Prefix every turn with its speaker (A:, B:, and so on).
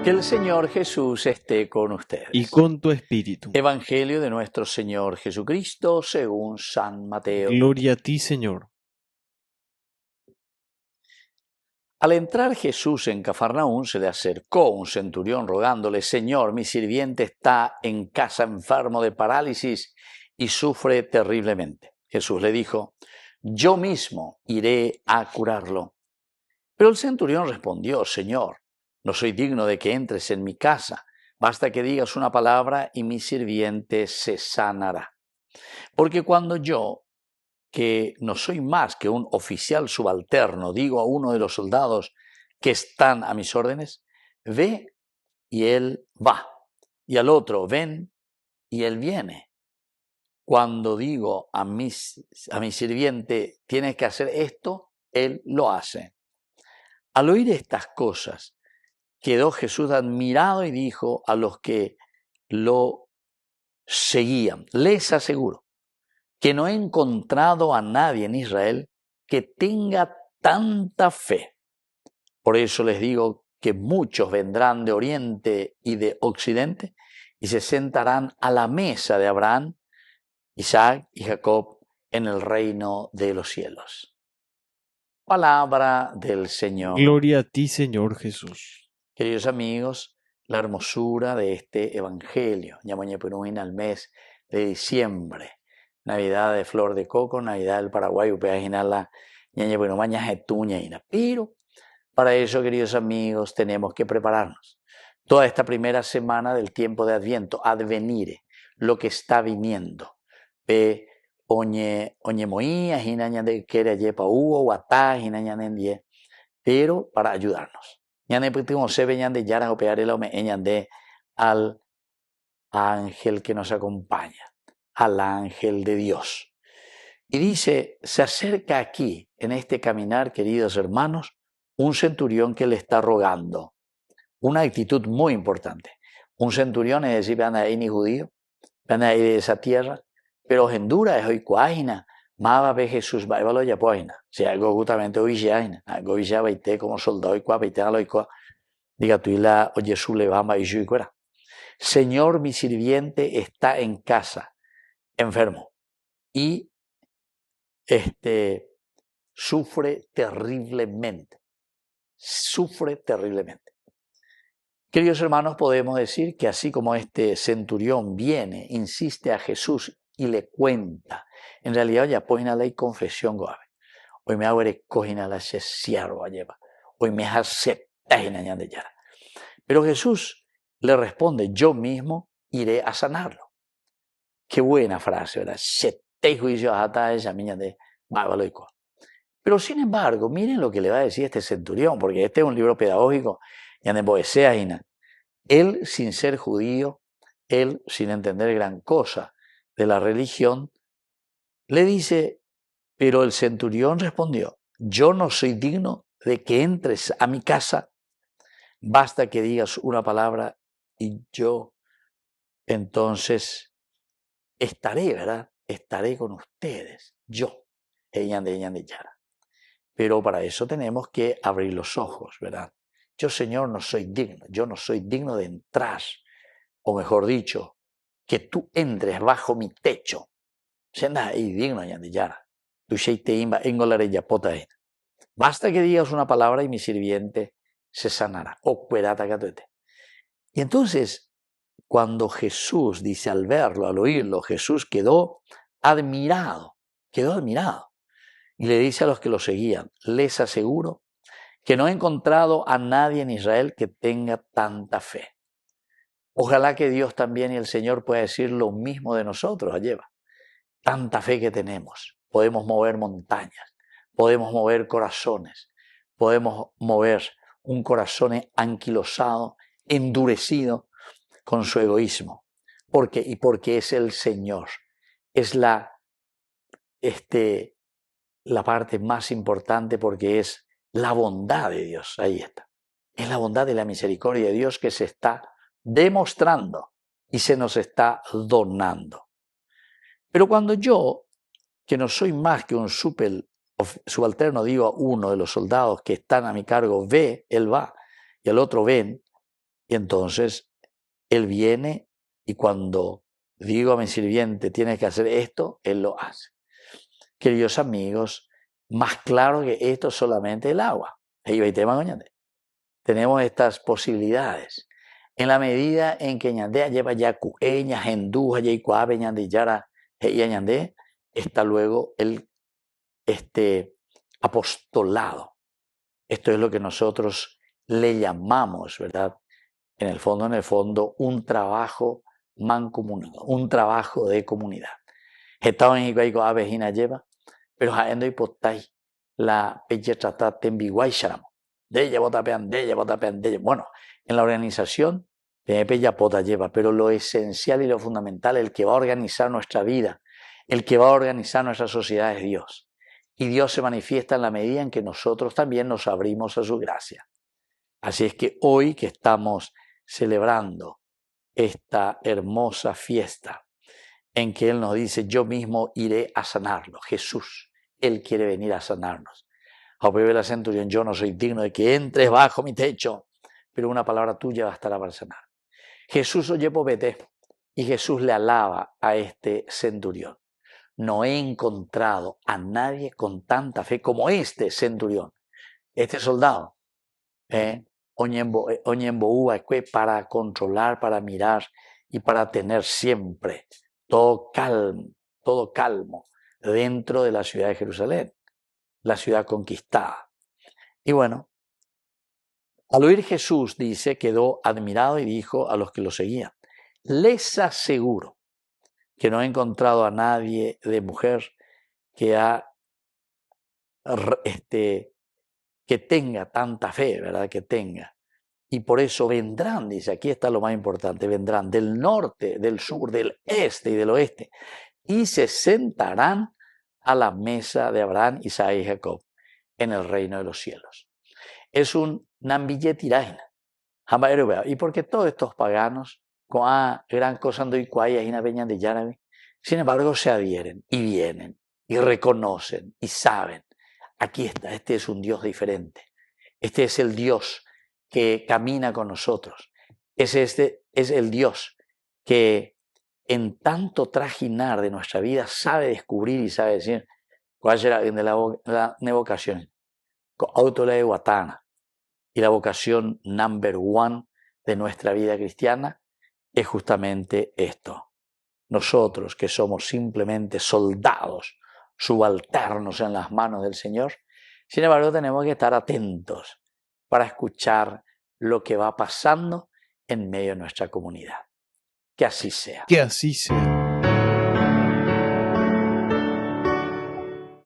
A: Que el Señor Jesús esté con ustedes.
B: Y con tu espíritu.
A: Evangelio de nuestro Señor Jesucristo según San Mateo.
B: Gloria a ti, Señor.
A: Al entrar Jesús en Cafarnaún, se le acercó un centurión rogándole: Señor, mi sirviente está en casa enfermo de parálisis y sufre terriblemente. Jesús le dijo: yo mismo iré a curarlo. Pero el centurión respondió: Señor, no soy digno de que entres en mi casa. Basta que digas una palabra y mi sirviente se sanará. Porque cuando yo, que no soy más que un oficial subalterno, digo a uno de los soldados que están a mis órdenes, ve, y él va. Y al otro, ven, y él viene. Cuando digo a mi sirviente, tienes que hacer esto, él lo hace. Al oír estas cosas, quedó Jesús admirado y dijo a los que lo seguían: les aseguro que no he encontrado a nadie en Israel que tenga tanta fe. Por eso les digo que muchos vendrán de oriente y de occidente y se sentarán a la mesa de Abraham, Isaac y Jacob en el reino de los cielos. Palabra del Señor.
B: Gloria a ti, Señor Jesús.
A: Queridos amigos, la hermosura de este Evangelio. Ñamoñepunuin al mes de diciembre. Navidad de flor de coco, Navidad del Paraguay, la pero para eso, queridos amigos, tenemos que prepararnos. Toda esta primera semana del tiempo de Adviento, advenire, lo que está viniendo. Pero para ayudarnos. Al ángel que nos acompaña, al ángel de Dios. Y dice, se acerca aquí, en este caminar, queridos hermanos, un centurión que le está rogando. Una actitud muy importante. Un centurión es decir, van a ir ni judío, van a ir de esa tierra, pero Honduras es hoy cuágina, más ve Jesús va a ya poina. Si algo justamente hoy ya, algo ya veinte como soldado y cuá, veinte a lo y cuá, diga tú y la oye su le va a y cuera. Señor, mi sirviente está en casa, enfermo, y sufre terriblemente. Sufre terriblemente. Queridos hermanos, podemos decir que así como este centurión viene, insiste a Jesús y le cuenta, en realidad ya pone la confesión grave. Hoy me hago cojina la cierro a llevar. Hoy me hace de yara. Pero Jesús le responde: yo mismo iré a sanarlo. Qué buena frase, ¿verdad? Pero sin embargo, miren lo que le va a decir este centurión, porque este es un libro pedagógico. Él, sin ser judío, él, sin entender gran cosa de la religión, le dice, pero el centurión respondió: yo no soy digno de que entres a mi casa. Basta que digas una palabra y yo entonces estaré, ¿verdad? Estaré con ustedes, yo. Pero para eso tenemos que abrir los ojos, ¿verdad? Yo, Señor, no soy digno, yo no soy digno de entrar, o mejor dicho, que tú entres bajo mi techo. Basta que digas una palabra y mi sirviente se sanará. Y entonces, cuando Jesús dice, al verlo, al oírlo, Jesús quedó admirado. Y le dice a los que lo seguían: les aseguro que no he encontrado a nadie en Israel que tenga tanta fe. Ojalá que Dios también y el Señor pueda decir lo mismo de nosotros, Ayeva. Tanta fe que tenemos. Podemos mover montañas, podemos mover corazones, podemos mover un corazón anquilosado, endurecido con su egoísmo. ¿Por qué? Y porque es el Señor. Es la parte más importante, porque es la bondad de Dios. Ahí está. Es la bondad y la misericordia de Dios que se está demostrando y se nos está donando. Pero cuando yo, que no soy más que un subalterno, digo a uno de los soldados que están a mi cargo, ve, él va, y al otro ven, Y entonces él viene y cuando digo a mi sirviente, tienes que hacer esto, él lo hace. Queridos amigos, más claro que esto solamente el agua. Tenemos estas posibilidades. En la medida en que ñandea lleva ya cueñas, enduja, ya y cuave, ñandillara, y añandé, está luego el apostolado. Esto es lo que nosotros le llamamos, ¿verdad? En el fondo, un trabajo mancomunado, un trabajo de comunidad. Estaban en Iguaico Avejina lleva, pero haendo hipotai la peche tratate en Biguaisharam. De ella botapean, de ella botapean, de ella. Bueno, en la organización, Peña Pota lleva, pero lo esencial y lo fundamental, el que va a organizar nuestra vida, el que va a organizar nuestra sociedad es Dios. Y Dios se manifiesta en la medida en que nosotros también nos abrimos a su gracia. Así es que hoy que estamos celebrando esta hermosa fiesta en que Él nos dice, yo mismo iré a sanarlo. Jesús, Él quiere venir a sanarnos. A la centurión, yo no soy digno de que entres bajo mi techo, pero una palabra tuya bastará para sanar. Jesús oye povete y Jesús le alaba a este centurión. No he encontrado a nadie con tanta fe como este centurión, este soldado. Para controlar, para mirar y para tener siempre todo calmo dentro de la ciudad de Jerusalén, la ciudad conquistada. Y bueno, al oír Jesús, dice, quedó admirado y dijo a los que lo seguían, les aseguro que no he encontrado a nadie de mujer que tenga tanta fe, ¿verdad? Que tenga. Y por eso vendrán, dice, aquí está lo más importante, vendrán del norte, del sur, del este y del oeste, y se sentarán a la mesa de Abraham, Isaac y Jacob en el reino de los cielos. Es un nambilletiraina. Y porque todos estos paganos, con gran cosa ando y cuaya y veñan de Yarabe, sin embargo se adhieren y vienen y reconocen y saben, aquí está, este es un Dios diferente, este es el Dios que camina con nosotros, este es el Dios que en tanto trajinar de nuestra vida sabe descubrir y sabe decir cuál será la vocación, autola de Guatana. Y la vocación number one de nuestra vida cristiana es justamente esto. Nosotros que somos simplemente soldados subalternos en las manos del Señor, sin embargo tenemos que estar atentos para escuchar lo que va pasando en medio de nuestra comunidad. Que así sea.
B: Que así sea.